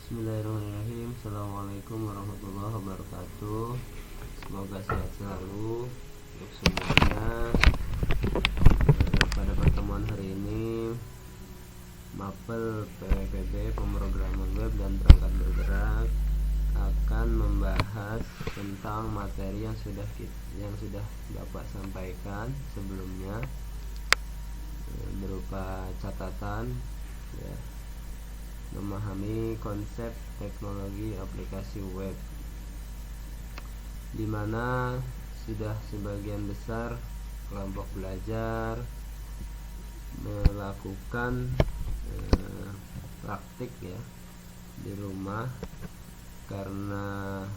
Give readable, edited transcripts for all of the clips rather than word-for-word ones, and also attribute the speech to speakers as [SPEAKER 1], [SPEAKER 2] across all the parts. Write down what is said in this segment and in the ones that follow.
[SPEAKER 1] Bismillahirrahmanirrahim. Assalamualaikum warahmatullahi wabarakatuh. Semoga sehat selalu untuk semuanya. Pada pertemuan hari ini, Mapel PWPB Pemrograman Web dan Perangkat Bergerak akan membahas tentang materi yang sudah Bapak sampaikan sebelumnya, berupa catatan ya, memahami konsep teknologi aplikasi web, di mana sudah sebagian besar kelompok belajar melakukan praktik ya di rumah, karena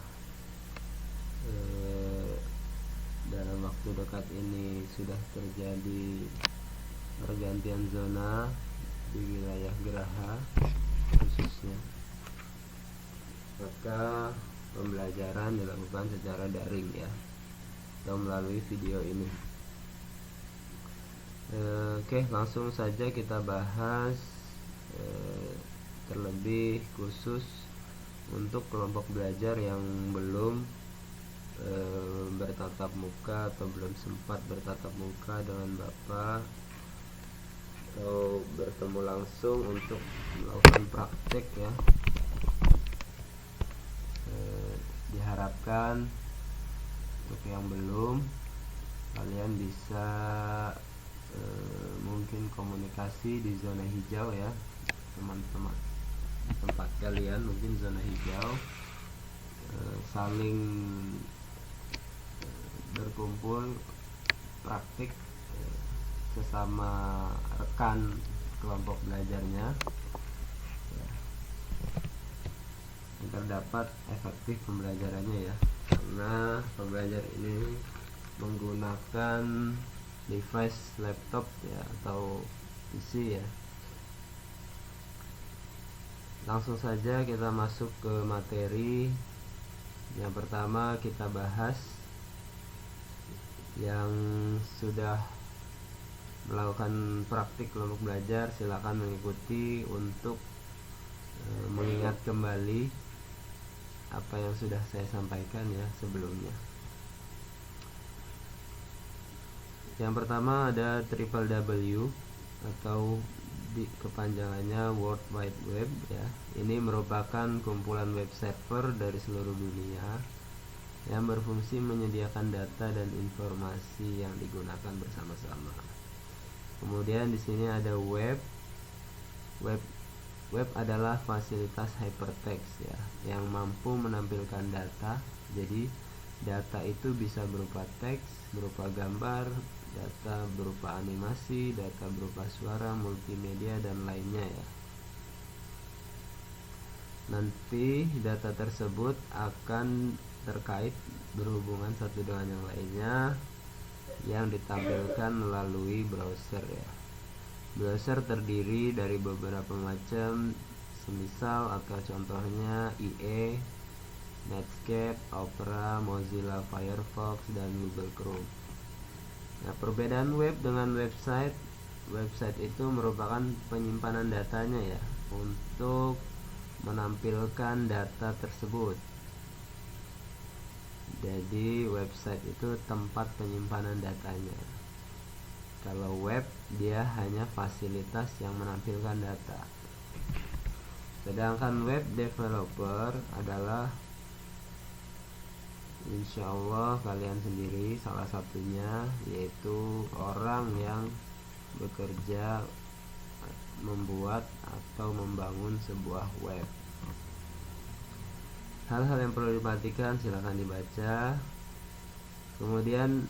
[SPEAKER 1] dalam waktu dekat ini sudah terjadi pergantian zona di wilayah Geraha khususnya, maka pembelajaran dilakukan secara daring ya, atau melalui video ini. Oke, langsung saja kita bahas, terlebih khusus untuk kelompok belajar yang belum bertatap muka atau belum sempat bertatap muka dengan Bapak atau bertemu langsung untuk melakukan praktek ya. Diharapkan untuk yang belum, kalian bisa mungkin komunikasi di zona hijau ya, teman-teman tempat kalian mungkin zona hijau, saling berkumpul praktik sesama rekan kelompok belajarnya ya, agar dapat efektif pembelajarannya ya, karena pembelajar ini menggunakan device laptop ya atau PC ya. Langsung saja kita masuk ke materi. Yang pertama kita bahas yang sudah melakukan praktik kelompok belajar, silakan mengikuti untuk mengingat kembali apa yang sudah saya sampaikan ya sebelumnya. Yang pertama ada www atau kepanjangannya World Wide Web ya. Ini merupakan kumpulan web server dari seluruh dunia yang berfungsi menyediakan data dan informasi yang digunakan bersama-sama. Kemudian di sini ada web adalah fasilitas hypertext ya, yang mampu menampilkan data. Jadi data itu bisa berupa teks, berupa gambar, data berupa animasi, data berupa suara, multimedia dan lainnya ya. Nanti data tersebut akan terkait berhubungan satu dengan yang lainnya, yang ditampilkan melalui browser ya. Browser terdiri dari beberapa macam, semisal atau contohnya IE, Netscape, Opera, Mozilla Firefox, dan Google Chrome. Nah, perbedaan web dengan website itu merupakan penyimpanan datanya ya, untuk menampilkan data tersebut. Jadi website itu tempat penyimpanan datanya. Kalau web dia hanya fasilitas yang menampilkan data. Sedangkan web developer adalah insya Allah kalian sendiri salah satunya, yaitu orang yang bekerja membuat atau membangun sebuah web. Hal-hal yang perlu diperhatikan silakan dibaca. Kemudian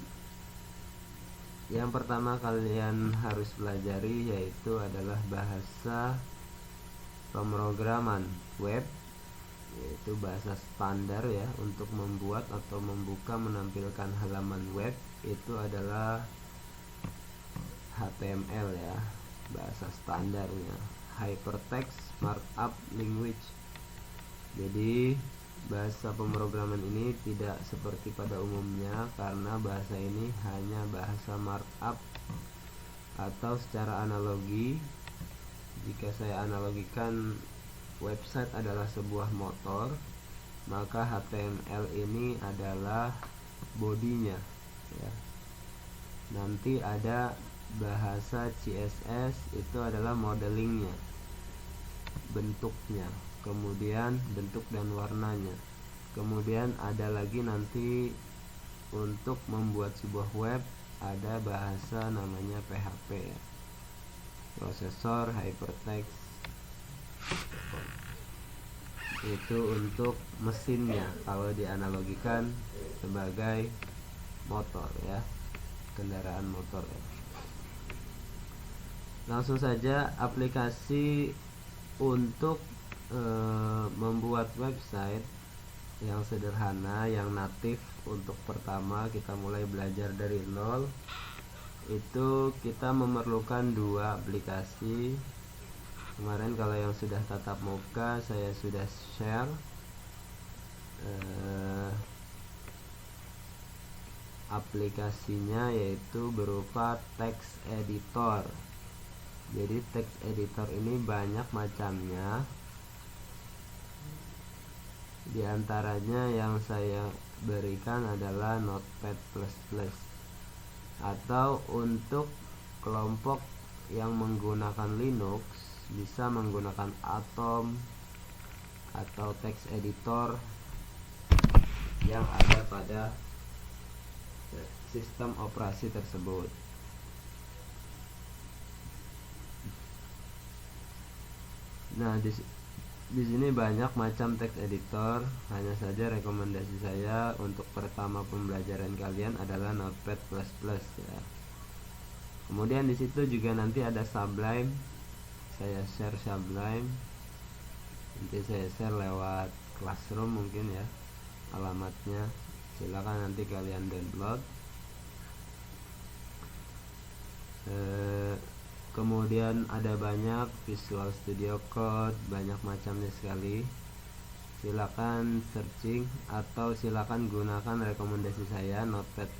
[SPEAKER 1] yang pertama kalian harus pelajari yaitu adalah bahasa pemrograman web, yaitu bahasa standar ya untuk membuat atau membuka menampilkan halaman web, itu adalah HTML ya, bahasa standarnya, Hypertext Markup Language. Jadi bahasa pemrograman ini tidak seperti pada umumnya, karena bahasa ini hanya bahasa markup atau secara analogi. Jika saya analogikan website adalah sebuah motor, maka HTML ini adalah bodinya ya. Nanti ada bahasa CSS, itu adalah modelingnya, bentuknya, kemudian bentuk dan warnanya. Kemudian ada lagi nanti untuk membuat sebuah web ada bahasa namanya PHP ya, prosesor hypertext. Itu untuk mesinnya kalau dianalogikan sebagai motor ya, kendaraan motor ya. Langsung saja aplikasi untuk membuat website yang sederhana, yang natif. Untuk pertama kita mulai belajar dari nol, itu kita memerlukan dua aplikasi. Kemarin kalau yang sudah tatap muka saya sudah share aplikasinya, yaitu berupa text editor. Jadi text editor ini banyak macamnya. Di antaranya yang saya berikan adalah Notepad++, atau untuk kelompok yang menggunakan Linux bisa menggunakan Atom atau text editor yang ada pada sistem operasi tersebut. Nah, di sini banyak macam text editor. Hanya saja rekomendasi saya untuk pertama pembelajaran kalian adalah Notepad++ ya. Kemudian di situ juga nanti ada Sublime. Saya share Sublime. Nanti saya share lewat Classroom mungkin ya alamatnya. Silakan nanti kalian download. Kemudian ada banyak Visual Studio Code, banyak macamnya sekali. Silakan searching atau silakan gunakan rekomendasi saya Notepad++.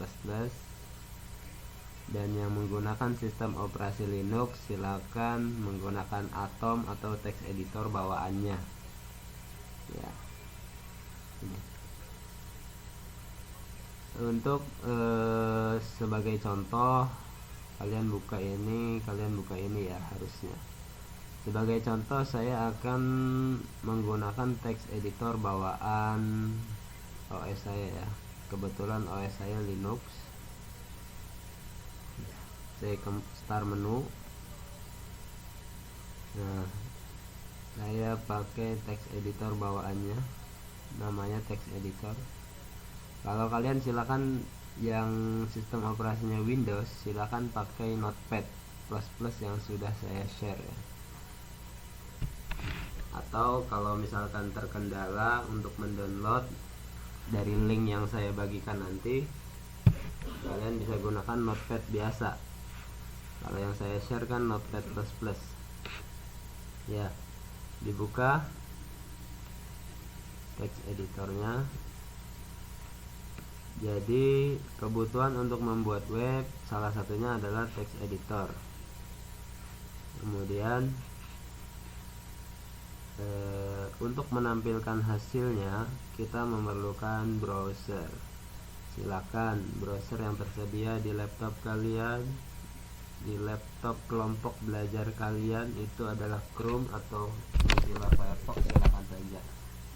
[SPEAKER 1] Dan yang menggunakan sistem operasi Linux silakan menggunakan Atom atau text editor bawaannya ya. Untuk sebagai contoh, kalian buka ini ya harusnya. Sebagai contoh saya akan menggunakan text editor bawaan OS saya ya. Kebetulan OS saya Linux. Saya ke start menu. Nah, saya pakai text editor bawaannya, namanya text editor. Kalau kalian silakan yang sistem operasinya Windows, silakan pakai Notepad++ yang sudah saya share ya. Atau kalau misalkan terkendala untuk mendownload dari link yang saya bagikan nanti, kalian bisa gunakan Notepad biasa. Kalau yang saya share kan Notepad++ ya. Dibuka text editornya. Jadi kebutuhan untuk membuat web salah satunya adalah text editor. Kemudian untuk menampilkan hasilnya kita memerlukan browser. Silakan browser yang tersedia di laptop kalian, di laptop kelompok belajar kalian itu adalah Chrome atau Mozilla Firefox, silakan saja,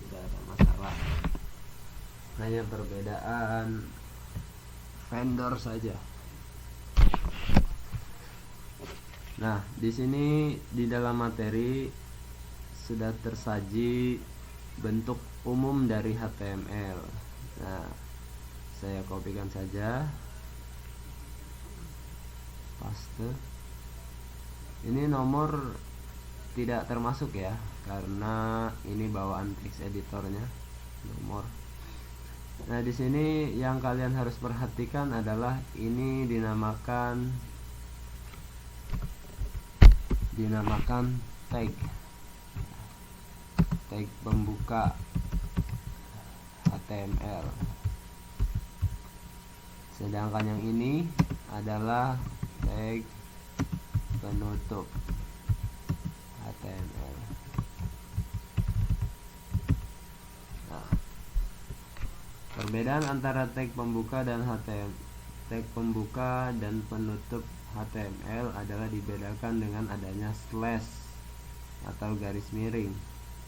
[SPEAKER 1] tidak ada masalah. Hanya perbedaan vendor saja. Nah, di sini di dalam materi sudah tersaji bentuk umum dari HTML. Nah, saya kopikan saja. Paste. Ini nomor tidak termasuk ya, karena ini bawaan text editornya nomor. Nah, di sini yang kalian harus perhatikan adalah ini dinamakan tag pembuka HTML. Sedangkan yang ini adalah tag penutup HTML. Perbedaan antara tag pembuka dan HTML, tag pembuka dan penutup HTML adalah dibedakan dengan adanya slash atau garis miring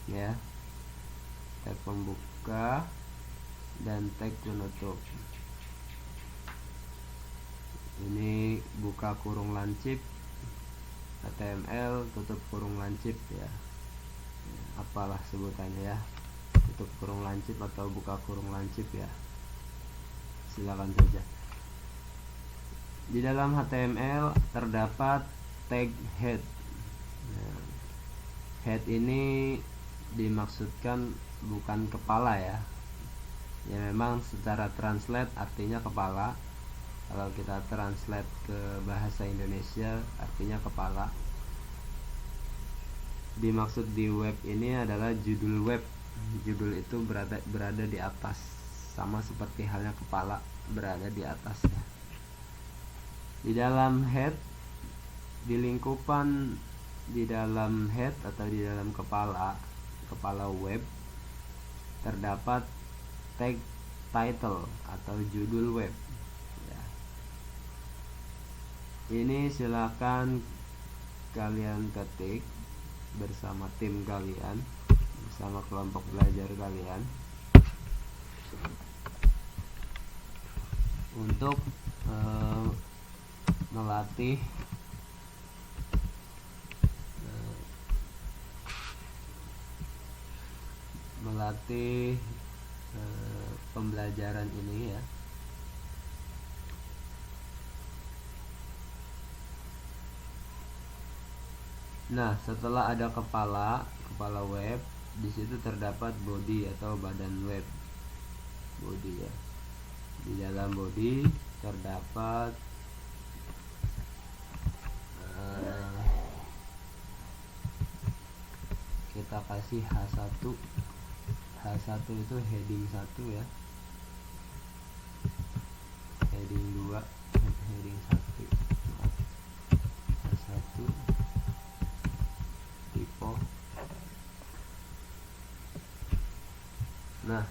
[SPEAKER 1] ya. Tag pembuka dan tag penutup. Ini buka kurung lancip HTML, tutup kurung lancip ya. Apalah sebutannya ya. Tutup kurung lancip atau buka kurung lancip ya. Silakan saja. Di dalam HTML terdapat tag head. Nah, head ini dimaksudkan bukan kepala ya. Ya memang secara translate artinya kepala. Kalau kita translate ke bahasa Indonesia artinya kepala. Dimaksud di web ini adalah judul web. Judul itu berada di atas, sama seperti halnya kepala berada di atas ya. Di dalam head, di lingkupan di dalam head atau di dalam kepala web terdapat tag title atau judul web ya. Ini silakan kalian ketik bersama tim kalian, bersama kelompok belajar kalian untuk melatih pembelajaran ini ya. Nah, setelah ada kepala web, di situ terdapat body atau badan web. Body ya. Di dalam body terdapat kita kasih H1. H1 itu heading 1 ya. Heading 2, heading 1. H1 typo. Nah,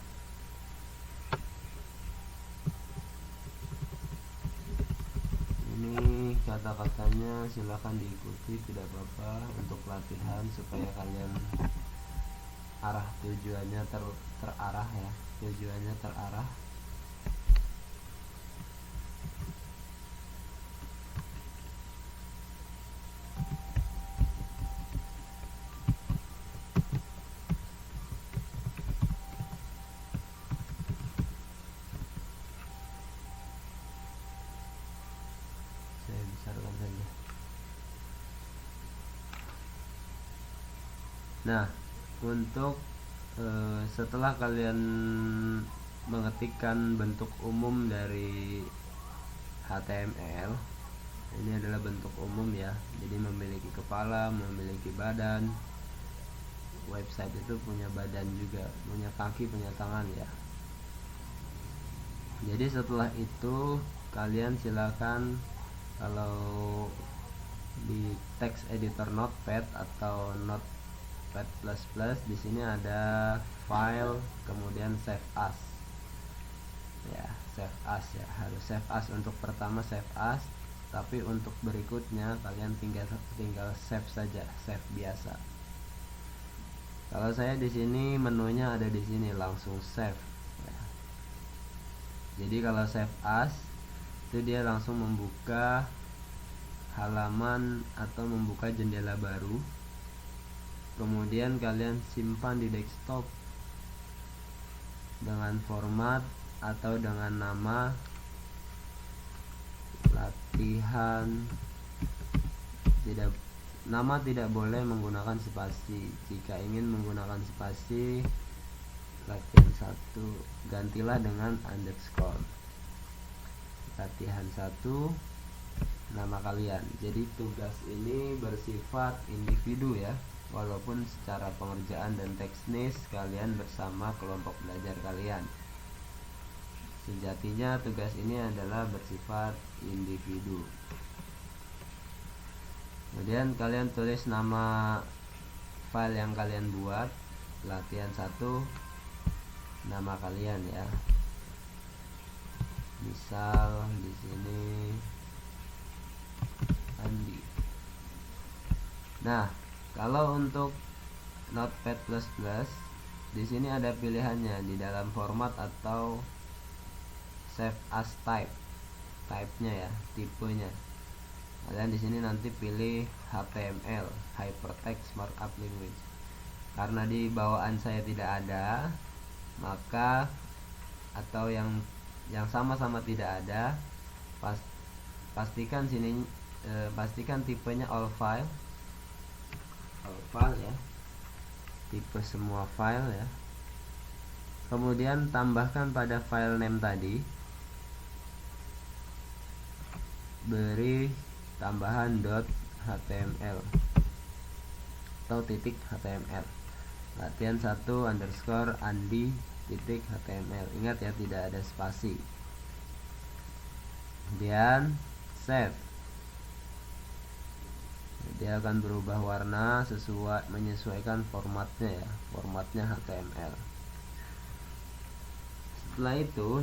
[SPEAKER 1] ini kata-katanya silakan diikuti, tidak apa-apa, untuk latihan supaya kalian tujuannya terarah ya. Tujuannya terarah. Saya besarkan saja. Nah, untuk setelah kalian mengetikkan bentuk umum dari HTML, ini adalah bentuk umum ya, jadi memiliki kepala, memiliki badan. Website itu punya badan juga, punya kaki, punya tangan ya. Jadi setelah itu kalian silakan, kalau di text editor Notepad atau Notepad++, di sini ada file, kemudian save as ya. Save as ya, harus save as. Untuk pertama save as, tapi untuk berikutnya kalian tinggal save saja, save biasa. Kalau saya di sini menunya ada di sini, langsung save ya. Jadi kalau save as itu dia langsung membuka halaman atau membuka jendela baru. Kemudian kalian simpan di desktop dengan format atau dengan nama latihan. Nama tidak boleh menggunakan spasi. Jika ingin menggunakan spasi, latihan 1 gantilah dengan underscore. Latihan 1 nama kalian. Jadi tugas ini bersifat individu ya, walaupun secara pengerjaan dan teknis kalian bersama kelompok belajar kalian. Sejatinya tugas ini adalah bersifat individu. Kemudian kalian tulis nama file yang kalian buat, latihan 1 nama kalian ya. Misal di sini Andi. Nah, kalau untuk Notepad++, di sini ada pilihannya di dalam format atau save as type. Type-nya ya, tipenya. Kalian di sini nanti pilih HTML, Hypertext Markup Language. Karena di bawaan saya tidak ada, maka atau yang sama-sama tidak ada, pastikan sini pastikan tipenya all file ya, tipe semua file ya. Kemudian tambahkan pada file name tadi, beri tambahan .html atau .html, latihan 1_andi.html. Ingat ya, tidak ada spasi. Kemudian save. Dia akan berubah warna menyesuaikan formatnya ya, formatnya HTML. Setelah itu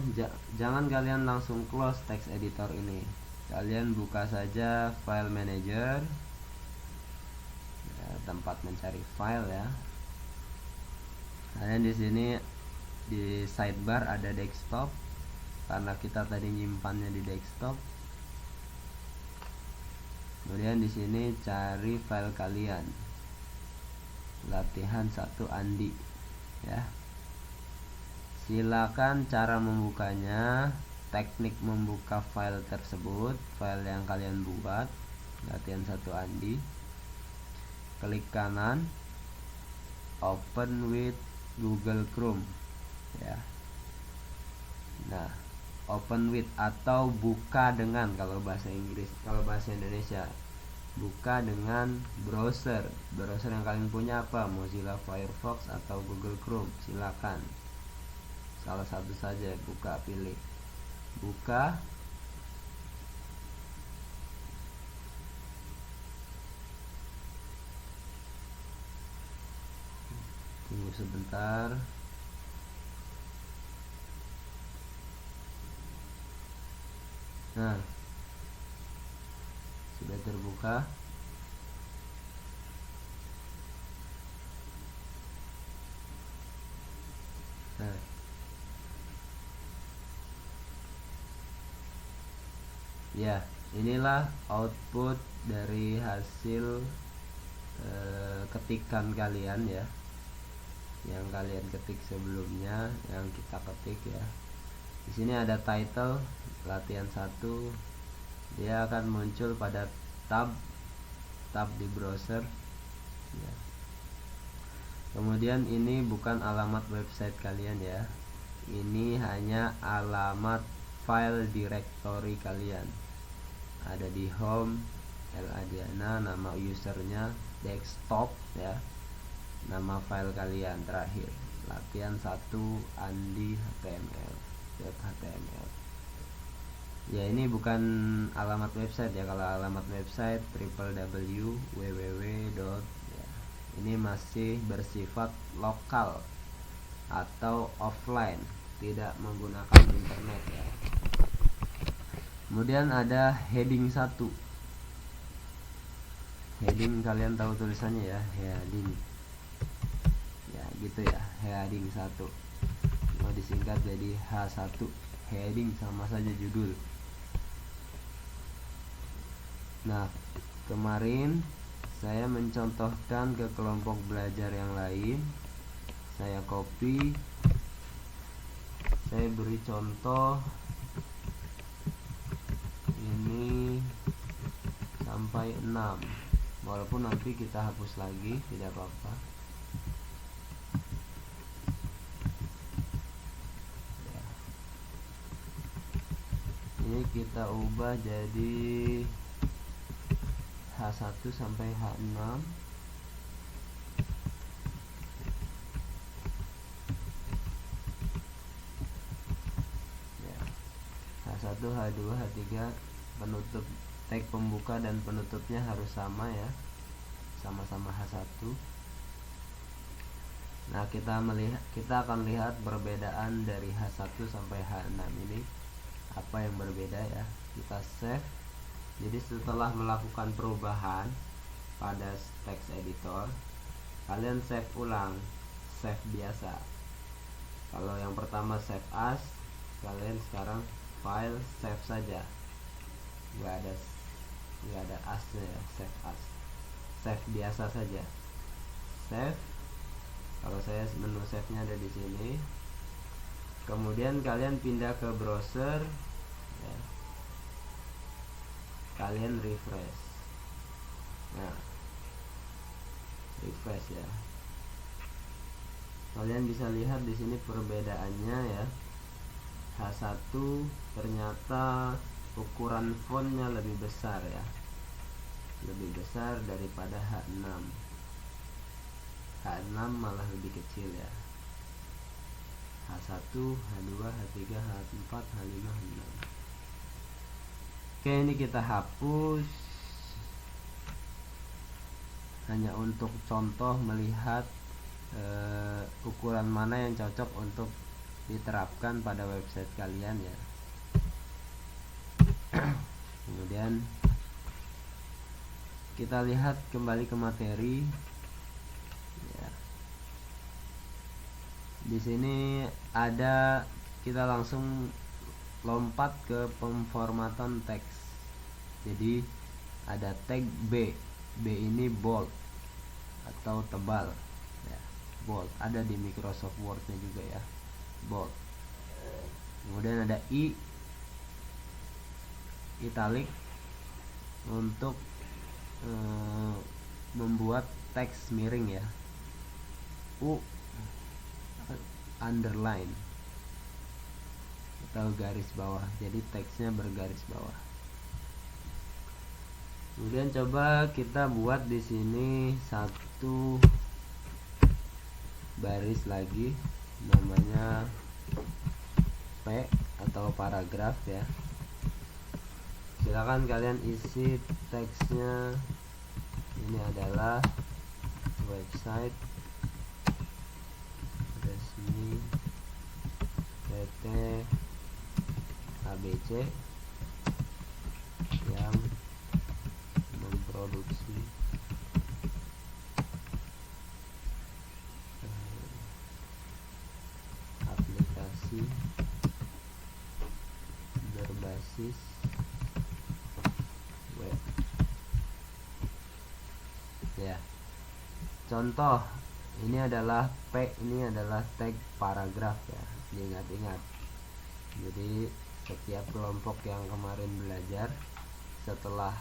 [SPEAKER 1] jangan kalian langsung close text editor ini. Kalian buka saja file manager ya, tempat mencari file ya. Kalian di sini di sidebar ada desktop, karena kita tadi nyimpannya di desktop. Kemudian di sini cari file kalian, latihan 1 Andi ya. Silakan cara membukanya, teknik membuka file tersebut, file yang kalian buat, latihan 1 Andi. Klik kanan, open with Google Chrome ya. Nah, open with atau buka dengan kalau bahasa Inggris, kalau bahasa Indonesia buka dengan browser yang kalian punya, apa, Mozilla Firefox atau Google Chrome. Silakan salah satu saja, buka, pilih buka. Tunggu sebentar. Nah, sudah terbuka. Nah, ya, inilah output dari hasil ketikan kalian ya, yang kalian ketik sebelumnya, yang kita ketik ya. Di sini ada title latihan 1, dia akan muncul pada tab di browser ya. Kemudian ini bukan alamat website kalian ya, ini hanya alamat file directory kalian. Ada di home Eladiana, nama usernya, desktop ya, nama file kalian terakhir latihan 1 Andi HTML. Ya, ini bukan alamat website ya. Kalau alamat website www. Ya, ini masih bersifat lokal atau offline, tidak menggunakan internet ya. Kemudian ada heading 1. Heading kalian tahu tulisannya ya, heading ya, gitu ya, heading 1. Mau disingkat jadi H1. Heading sama saja judul. Nah, kemarin saya mencontohkan ke kelompok belajar yang lain. Saya copy, saya beri contoh ini sampai 6, walaupun nanti kita hapus lagi, tidak apa-apa. Ini kita ubah jadi H1 sampai H6. Ya. H1, H2, H3, penutup tag pembuka dan penutupnya harus sama ya, sama-sama H1. Nah, kita akan lihat perbedaan dari H1 sampai H6 ini apa yang berbeda ya. Kita save. Jadi setelah melakukan perubahan pada text editor, kalian save ulang, save biasa. Kalau yang pertama save as, kalian sekarang file save saja, nggak ada asnya ya, save as, save biasa saja, save. Kalau saya menu save nya ada di sini. Kemudian kalian pindah ke browser ya. Kalian refresh. Nah, refresh ya. Kalian bisa lihat di sini perbedaannya ya. H1 ternyata ukuran fontnya lebih besar ya. Lebih besar daripada H6. H6 malah lebih kecil ya. H1, H2, H3, H4, H5, H6. Oke, ini kita hapus hanya untuk contoh melihat ukuran mana yang cocok untuk diterapkan pada website kalian ya. Kemudian kita lihat kembali ke materi ya. Di sini ada, kita langsung lompat ke pemformatan teks. Jadi ada tag B. B ini bold atau tebal ya, bold. Ada di Microsoft Word-nya juga ya, bold. Kemudian ada I, italic, untuk membuat teks miring ya. U, underline atau garis bawah, jadi teksnya bergaris bawah. Kemudian coba kita buat di sini satu baris lagi, namanya P atau paragraf ya. Silakan kalian isi teksnya. Ini adalah website resmi PT ABC yang memproduksi aplikasi berbasis web ya. Contoh, ini adalah P, ini adalah tag paragraf ya, diingat-ingat. Jadi setiap kelompok yang kemarin belajar, setelah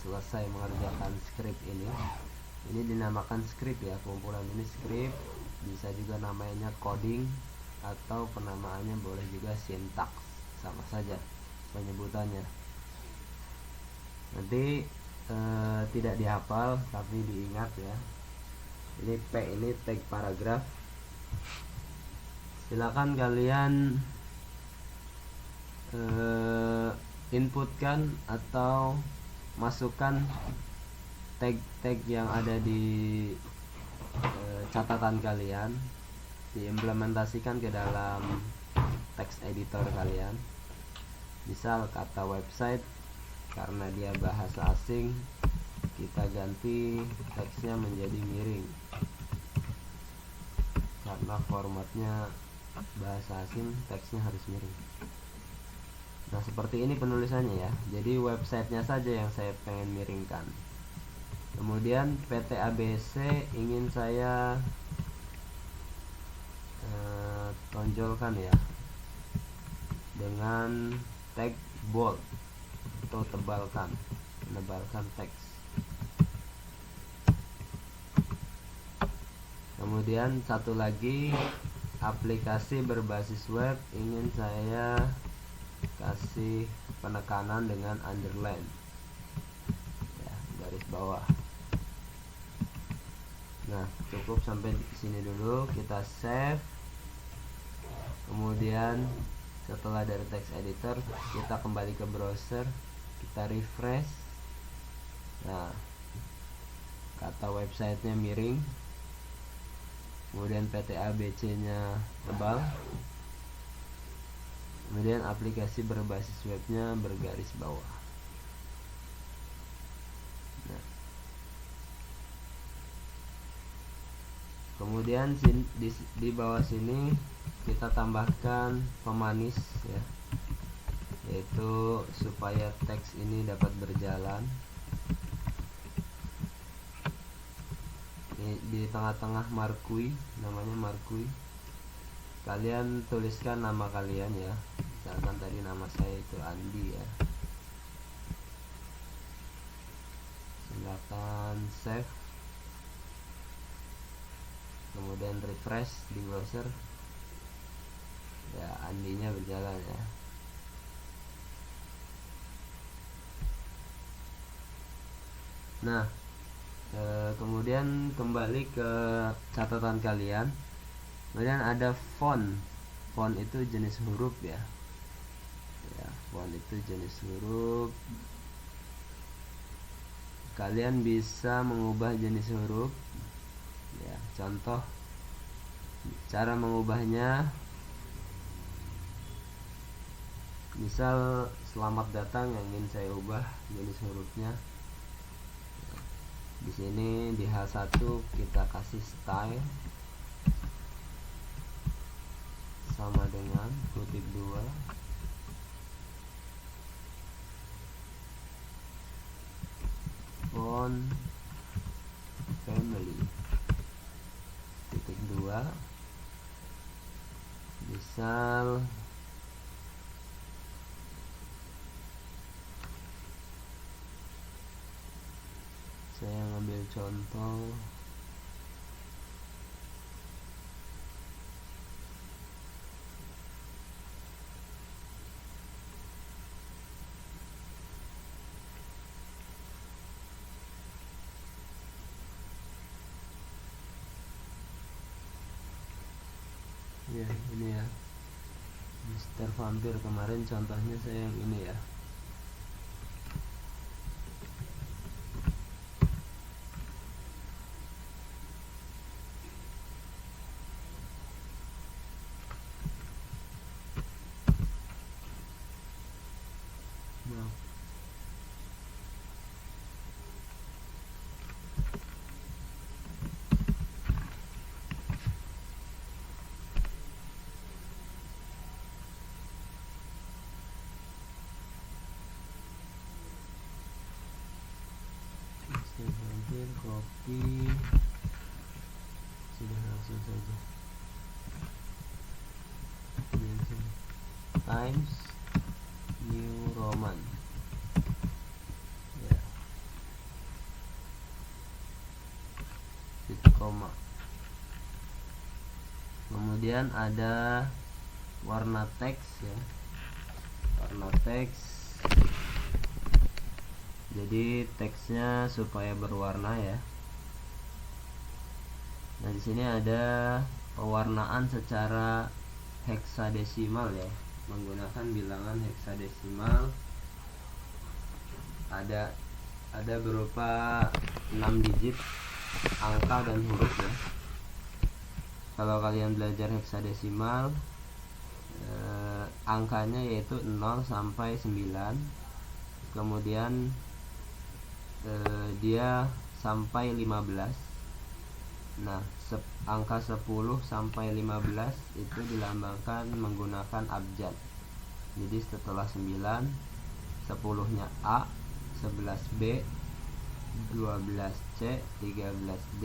[SPEAKER 1] selesai mengerjakan script ini dinamakan script ya, kumpulan ini script. Bisa juga namanya coding, atau penamaannya boleh juga sintaks, sama saja penyebutannya. Nanti tidak dihafal tapi diingat ya. Ini P, ini tag paragraf. Silakan kalian inputkan atau masukkan tag-tag yang ada di catatan kalian, diimplementasikan ke dalam text editor kalian. Misal kata website, karena dia bahasa asing, kita ganti teksnya menjadi miring karena formatnya bahasa asing, teksnya harus miring. Nah, seperti ini penulisannya ya. Jadi websitenya saja yang saya pengen miringkan. Kemudian PT ABC ingin saya tonjolkan ya dengan tag bold atau tebalkan, menebalkan teks. Kemudian satu lagi, aplikasi berbasis web, ingin saya kasih penekanan dengan underline ya, garis bawah. Nah, cukup sampai sini dulu. Kita save. Kemudian setelah dari text editor, kita kembali ke browser, kita refresh. Nah, kata websitenya miring, kemudian PT ABC nya tebal. Kemudian aplikasi berbasis webnya bergaris bawah. Nah, kemudian di bawah sini kita tambahkan pemanis ya, yaitu supaya teks ini dapat berjalan. Di tengah-tengah marquee, namanya marquee. Kalian tuliskan nama kalian ya, misalkan tadi nama saya itu Andi ya. Silakan save, kemudian refresh di browser ya, Andinya berjalan ya. Nah, kemudian kembali ke catatan kalian. Kemudian ada font itu jenis huruf ya, font itu jenis huruf. Kalian bisa mengubah jenis huruf ya. Contoh cara mengubahnya, misal selamat datang yang ingin saya ubah jenis hurufnya. Di sini di H1 kita kasih style sama dengan kutip 2, font family kutip 2, misal saya ngambil contoh ya, ini ya, Mr. Vampir. Kemarin contohnya saya yang ini ya. Nah, Mr. Vampir copy, sudah langsung saja. Times New Roman ya, titik koma. Kemudian ada warna teks ya, warna teks. Jadi teksnya supaya berwarna ya. Nah, di sini ada pewarnaan secara heksadesimal ya, menggunakan bilangan heksadesimal. Ada berupa 6 digit angka dan huruf ya. Kalau kalian belajar heksadesimal, angkanya yaitu 0 sampai 9, kemudian dia sampai 15. Nah, angka 10 sampai 15 itu dilambangkan menggunakan abjad. Jadi setelah 9, 10-nya A, 11B, 12C, 13D,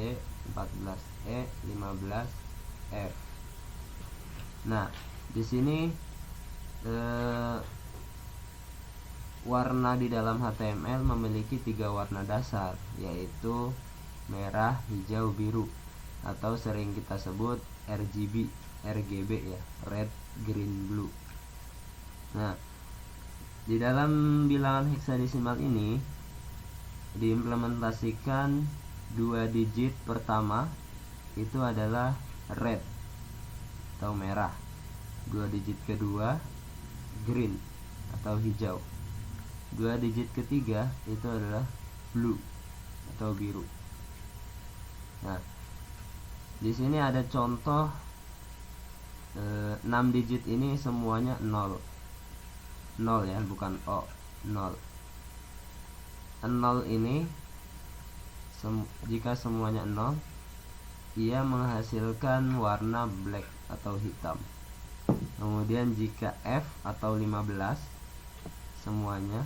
[SPEAKER 1] 14E, 15F. Nah, di sini warna di dalam HTML memiliki 3 warna dasar, yaitu merah, hijau, biru, atau sering kita sebut RGB ya, red, green, blue. Nah, di dalam bilangan heksadesimal ini diimplementasikan 2 digit pertama itu adalah red atau merah, 2 digit kedua green atau hijau, 2 digit ketiga itu adalah blue atau biru. Nah, di sini ada contoh 6 digit ini semuanya 0. 0 ya, bukan O, 0. 0 ini jika semuanya 0, ia menghasilkan warna black atau hitam. Kemudian jika F atau 15 semuanya,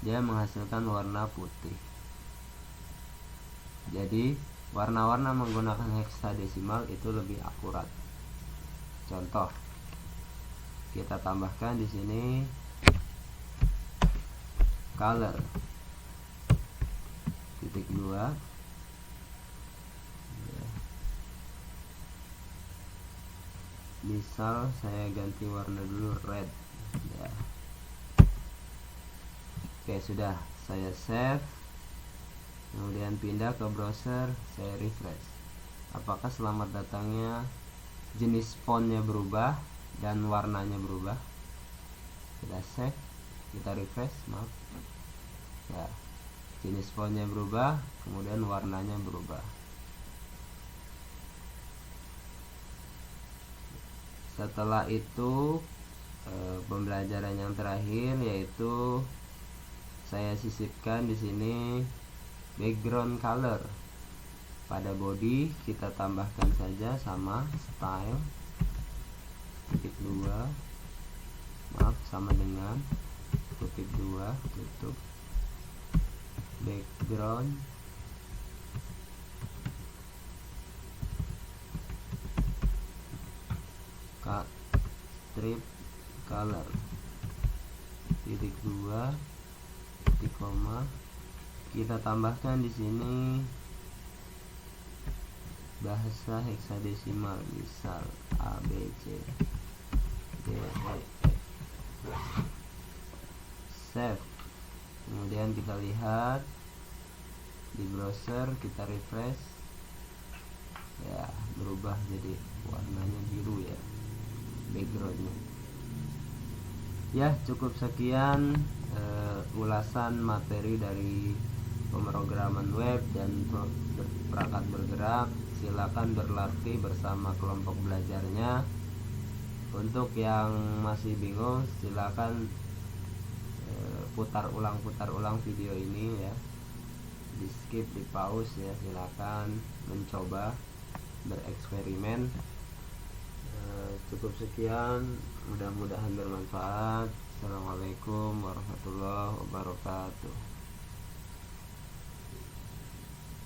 [SPEAKER 1] dia menghasilkan warna putih. Jadi warna-warna menggunakan heksadesimal itu lebih akurat. Contoh, kita tambahkan di sini color titik 2. Misal saya ganti warna dulu red ya. Oke, sudah saya save, kemudian pindah ke browser, saya refresh. Apakah selamat datangnya jenis fontnya berubah dan warnanya berubah? Kita save, kita refresh, maaf ya, jenis fontnya berubah, kemudian warnanya berubah. Setelah itu pembelajaran yang terakhir yaitu saya sisipkan di sini background color. Pada body kita tambahkan saja sama style titik 2, maaf sama dengan titik 2 tutup background strip color titik 2 titik koma, kita tambahkan di sini bahasa heksadesimal, misal A B C D E F. Save, kemudian kita lihat di browser, kita refresh ya, berubah jadi warnanya biru ya backgroundnya. Ya, cukup sekian ulasan materi dari pemrograman web dan perangkat bergerak. Silakan berlatih bersama kelompok belajarnya. Untuk yang masih bingung, silakan putar ulang video ini ya, di skip, di pause ya. Silakan mencoba bereksperimen. Cukup sekian, mudah-mudahan bermanfaat. Assalamualaikum warahmatullahi wabarakatuh.